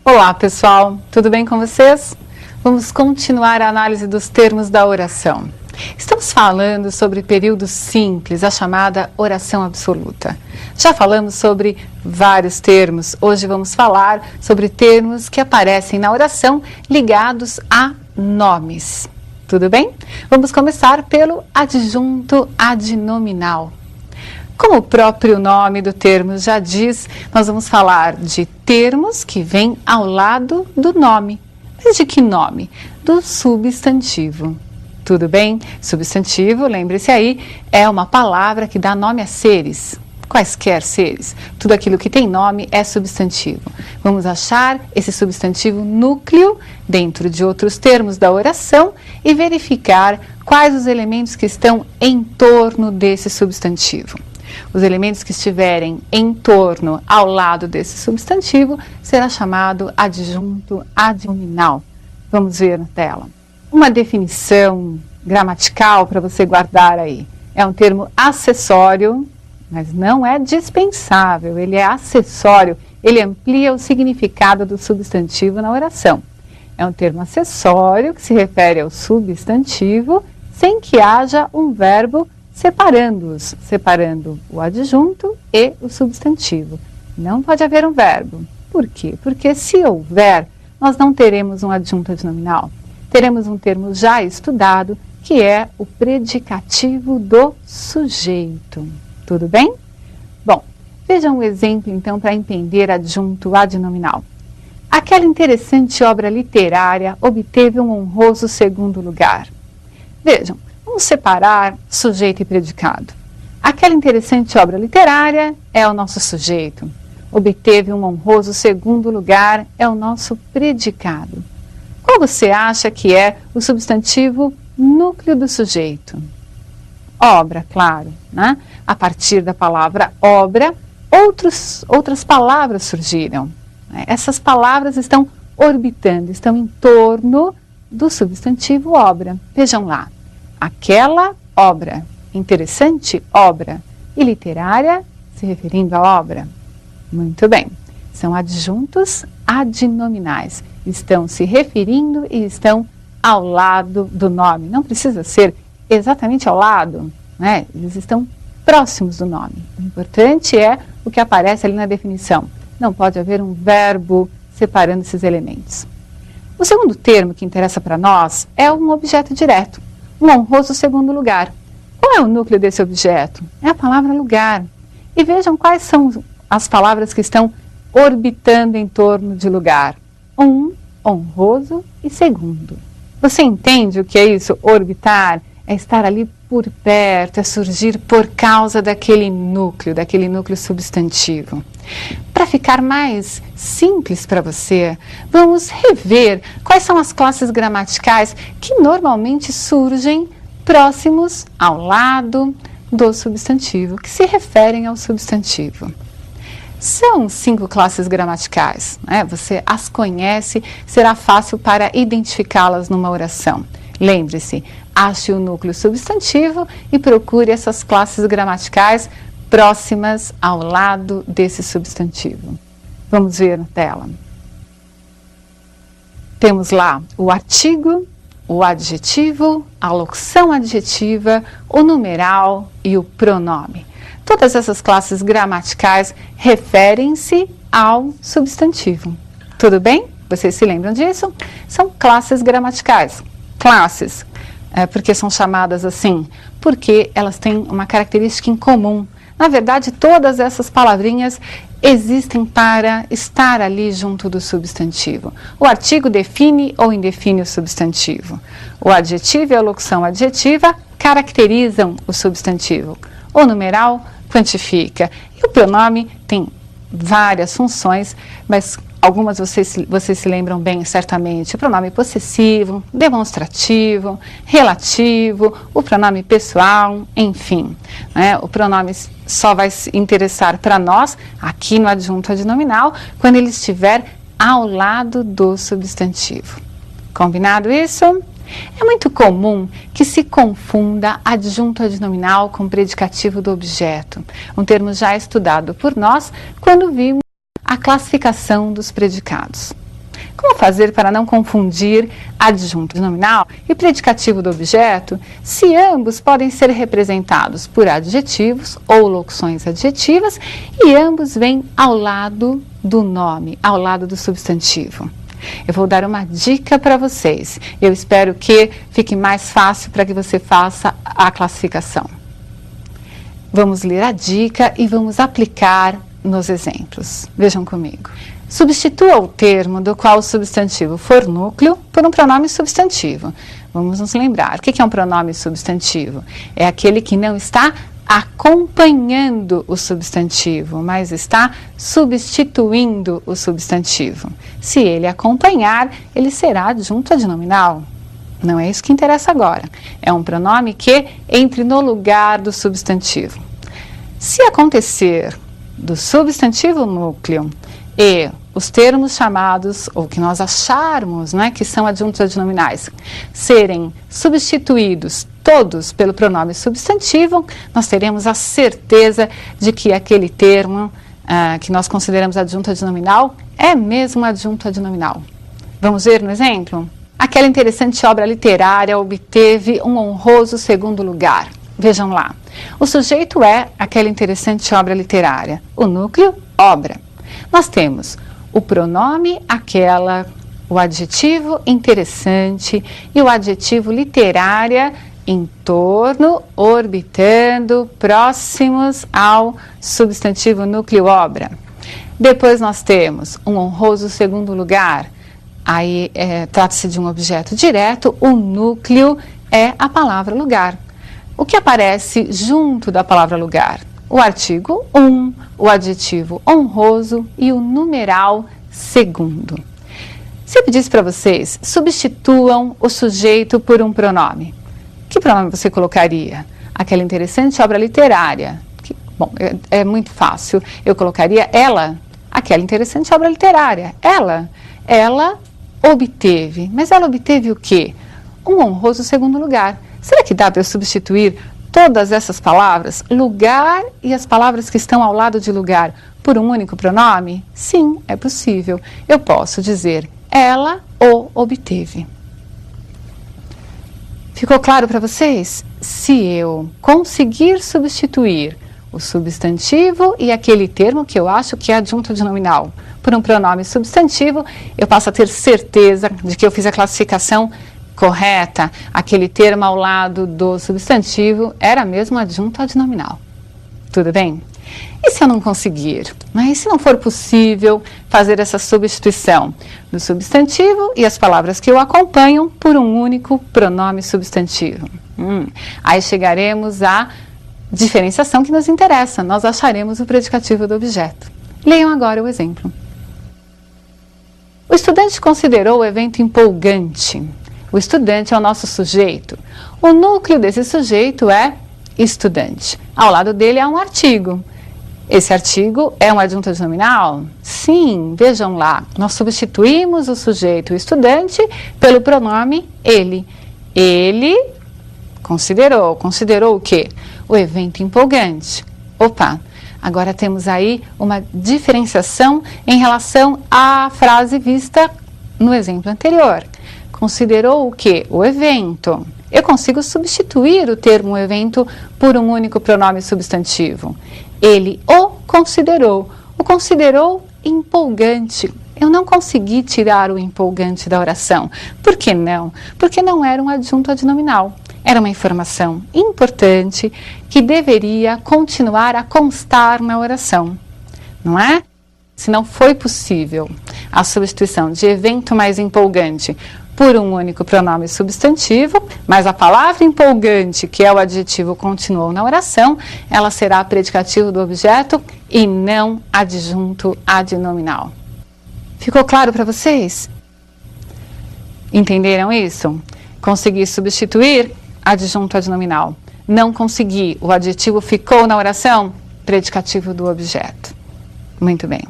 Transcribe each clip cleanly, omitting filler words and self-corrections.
Olá pessoal, tudo bem com vocês? Vamos continuar a análise dos termos da oração. Estamos falando sobre período simples, a chamada oração absoluta. Já falamos sobre vários termos, hoje vamos falar sobre termos que aparecem na oração ligados a nomes. Tudo bem? Vamos começar pelo adjunto adnominal. Como o próprio nome do termo já diz, nós vamos falar de termos que vêm ao lado do nome. Mas de que nome? Do substantivo. Tudo bem? Substantivo, lembre-se aí, é uma palavra que dá nome a seres, quaisquer seres. Tudo aquilo que tem nome é substantivo. Vamos achar esse substantivo núcleo dentro de outros termos da oração e verificar quais os elementos que estão em torno desse substantivo. Os elementos que estiverem em torno, ao lado desse substantivo, será chamado adjunto adnominal. Vamos ver na tela. Uma definição gramatical para você guardar aí. É um termo acessório, mas não é dispensável, ele é acessório, ele amplia o significado do substantivo na oração. É um termo acessório que se refere ao substantivo sem que haja um verbo separando-os, separando o adjunto e o substantivo. Não pode haver um verbo. Por quê? Porque se houver, nós não teremos um adjunto adnominal. Teremos um termo já estudado, que é o predicativo do sujeito. Tudo bem? Bom, veja um exemplo então para entender adjunto adnominal. Aquela interessante obra literária obteve um honroso segundo lugar. Vejam, vamos separar sujeito e predicado. Aquela interessante obra literária é o nosso sujeito. Obteve um honroso segundo lugar é o nosso predicado. Qual você acha que é o substantivo núcleo do sujeito? Obra, claro, né? A partir da palavra obra, outras palavras surgiram. Né? Essas palavras estão orbitando, estão em torno do substantivo obra. Vejam lá. Aquela obra, interessante obra, e literária, se referindo à obra. Muito bem, são adjuntos adnominais, estão se referindo e estão ao lado do nome. Não precisa ser exatamente ao lado, né? Eles estão próximos do nome. O importante é o que aparece ali na definição. Não pode haver um verbo separando esses elementos. O segundo termo que interessa para nós é um objeto direto. Um honroso segundo lugar. Qual é o núcleo desse objeto? É a palavra lugar. E vejam quais são as palavras que estão orbitando em torno de lugar. Um, honroso e segundo. Você entende o que é isso? Orbitar é estar ali por perto, é surgir por causa daquele núcleo substantivo. Para ficar mais simples para você, vamos rever quais são as classes gramaticais que normalmente surgem próximos ao lado do substantivo, que se referem ao substantivo. São 5 classes gramaticais, né? Você as conhece, será fácil para identificá-las numa oração. Lembre-se, ache o núcleo substantivo e procure essas classes gramaticais próximas ao lado desse substantivo. Vamos ver na tela. Temos lá o artigo, o adjetivo, a locução adjetiva, o numeral e o pronome. Todas essas classes gramaticais referem-se ao substantivo. Tudo bem? Vocês se lembram disso? São classes gramaticais. Classes, porque são chamadas assim? Porque elas têm uma característica em comum. Na verdade, todas essas palavrinhas existem para estar ali junto do substantivo. O artigo define ou indefine o substantivo. O adjetivo e a locução adjetiva caracterizam o substantivo. O numeral quantifica. E o pronome tem várias funções, mas algumas vocês se lembram bem, certamente. O pronome possessivo, demonstrativo, relativo, o pronome pessoal, enfim. Né? O pronome só vai se interessar para nós, aqui no adjunto adnominal, quando ele estiver ao lado do substantivo. Combinado isso? É muito comum que se confunda adjunto adnominal com predicativo do objeto, um termo já estudado por nós quando vimos a classificação dos predicados. Como fazer para não confundir adjunto nominal e predicativo do objeto, se ambos podem ser representados por adjetivos ou locuções adjetivas e ambos vêm ao lado do nome, ao lado do substantivo? Eu vou dar uma dica para vocês. Eu espero que fique mais fácil para que você faça a classificação. Vamos ler a dica e vamos aplicar nos exemplos. Vejam comigo. Substitua o termo do qual o substantivo for núcleo por um pronome substantivo. Vamos nos lembrar. O que é um pronome substantivo? É aquele que não está acompanhando o substantivo, mas está substituindo o substantivo. Se ele acompanhar, ele será adjunto adnominal. Não é isso que interessa agora. É um pronome que entre no lugar do substantivo. Se acontecer do substantivo núcleo e os termos chamados, ou que nós acharmos, que são adjuntos adnominais, serem substituídos todos pelo pronome substantivo, nós teremos a certeza de que aquele termo que nós consideramos adjunto adnominal é mesmo adjunto adnominal. Vamos ver no exemplo? Aquela interessante obra literária obteve um honroso segundo lugar. Vejam lá. O sujeito é aquela interessante obra literária. O núcleo, obra. Nós temos o pronome, aquela, o adjetivo interessante e o adjetivo literária em torno, orbitando, próximos ao substantivo núcleo obra. Depois nós temos um honroso segundo lugar. Aí trata-se de um objeto direto, o núcleo é a palavra lugar. O que aparece junto da palavra lugar? O artigo o adjetivo honroso e o numeral segundo. Se eu pedisse para vocês, substituam o sujeito por um pronome. Que pronome você colocaria? Aquela interessante obra literária. Bom, é muito fácil. Eu colocaria ela, aquela interessante obra literária. Ela obteve. Mas ela obteve o quê? Um honroso segundo lugar. Será que dá para eu substituir todas essas palavras, lugar e as palavras que estão ao lado de lugar, por um único pronome? Sim, é possível. Eu posso dizer, ela o obteve. Ficou claro para vocês? Se eu conseguir substituir o substantivo e aquele termo que eu acho que é adjunto adnominal por um pronome substantivo, eu passo a ter certeza de que eu fiz a classificação correta. Aquele termo ao lado do substantivo era mesmo adjunto adnominal. Tudo bem? E se eu não conseguir? E se não for possível fazer essa substituição do substantivo e as palavras que o acompanham por um único pronome substantivo? Aí chegaremos à diferenciação que nos interessa. Nós acharemos o predicativo do objeto. Leiam agora o exemplo. O estudante considerou o evento empolgante. O estudante é o nosso sujeito. O núcleo desse sujeito é estudante. Ao lado dele há um artigo. Esse artigo é um adjunto adnominal? Sim, vejam lá. Nós substituímos o sujeito, o estudante, pelo pronome ele. Ele considerou o quê? O evento empolgante. Opa, agora temos aí uma diferenciação em relação à frase vista no exemplo anterior. Considerou o quê? O evento. Eu consigo substituir o termo evento por um único pronome substantivo. Ele o considerou empolgante. Eu não consegui tirar o empolgante da oração. Por que não? Porque não era um adjunto adnominal. Era uma informação importante que deveria continuar a constar na oração. Não é? Se não foi possível a substituição de evento mais empolgante por um único pronome substantivo, mas a palavra empolgante, que é o adjetivo, continuou na oração, ela será predicativo do objeto e não adjunto adnominal. Ficou claro para vocês? Entenderam isso? Consegui substituir adjunto adnominal. Não consegui, o adjetivo ficou na oração, predicativo do objeto. Muito bem.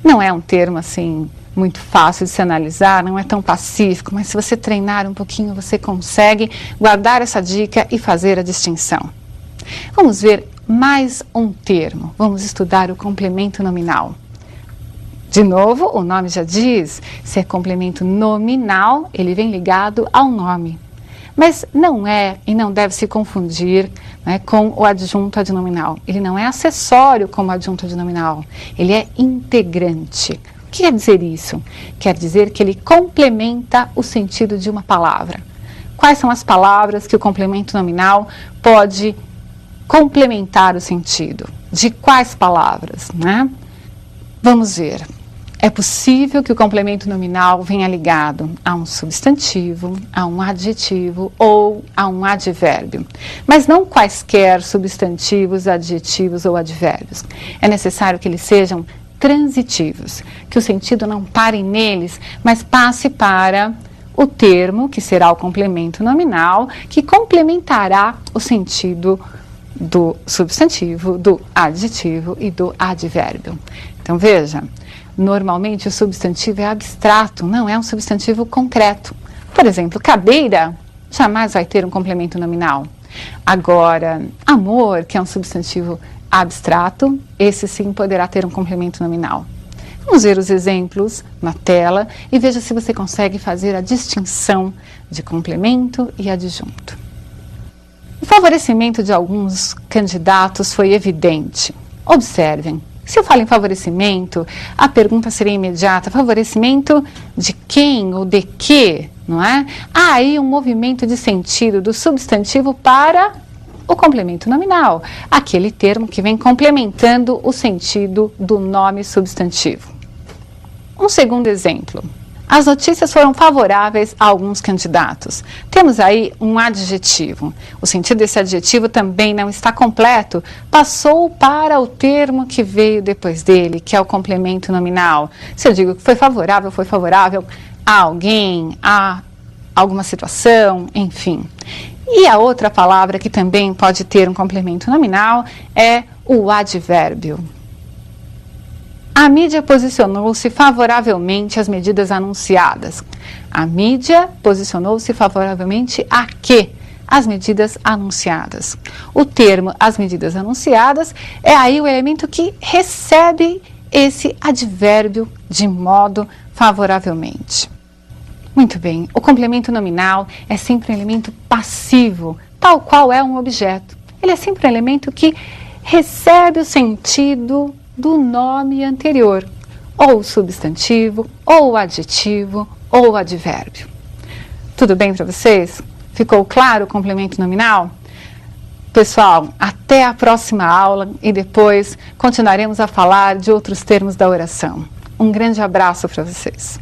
Não é um termo assim muito fácil de se analisar, não é tão pacífico, mas se você treinar um pouquinho, você consegue guardar essa dica e fazer a distinção. Vamos ver mais um termo. Vamos estudar o complemento nominal. De novo, o nome já diz, se é complemento nominal, ele vem ligado ao nome. Mas não é e não deve se confundir, né, com o adjunto adnominal. Ele não é acessório como adjunto adnominal, ele é integrante. O que quer dizer isso? Quer dizer que ele complementa o sentido de uma palavra. Quais são as palavras que o complemento nominal pode complementar o sentido? De quais palavras, né? Vamos ver. É possível que o complemento nominal venha ligado a um substantivo, a um adjetivo ou a um advérbio, mas não quaisquer substantivos, adjetivos ou advérbios. É necessário que eles sejam transitivos, que o sentido não pare neles, mas passe para o termo, que será o complemento nominal, que complementará o sentido do substantivo, do adjetivo e do advérbio. Então, veja. Normalmente o substantivo é abstrato, não é um substantivo concreto. Por exemplo, cadeira jamais vai ter um complemento nominal. Agora, amor, que é um substantivo abstrato, esse sim poderá ter um complemento nominal. Vamos ver os exemplos na tela e veja se você consegue fazer a distinção de complemento e adjunto. O favorecimento de alguns candidatos foi evidente. Observem. Se eu falo em favorecimento, a pergunta seria imediata: favorecimento de quem ou de que, não é? Há aí um movimento de sentido do substantivo para o complemento nominal, aquele termo que vem complementando o sentido do nome substantivo. Um segundo exemplo. As notícias foram favoráveis a alguns candidatos. Temos aí um adjetivo. O sentido desse adjetivo também não está completo. Passou para o termo que veio depois dele, que é o complemento nominal. Se eu digo que foi favorável a alguém, a alguma situação, enfim. E a outra palavra que também pode ter um complemento nominal é o advérbio. A mídia posicionou-se favoravelmente às medidas anunciadas. A mídia posicionou-se favoravelmente a quê? As medidas anunciadas. O termo as medidas anunciadas é aí o elemento que recebe esse advérbio de modo favoravelmente. Muito bem, o complemento nominal é sempre um elemento passivo, tal qual é um objeto. Ele é sempre um elemento que recebe o sentido do nome anterior, ou o substantivo, ou o adjetivo, ou o advérbio. Tudo bem para vocês? Ficou claro o complemento nominal? Pessoal, até a próxima aula e depois continuaremos a falar de outros termos da oração. Um grande abraço para vocês.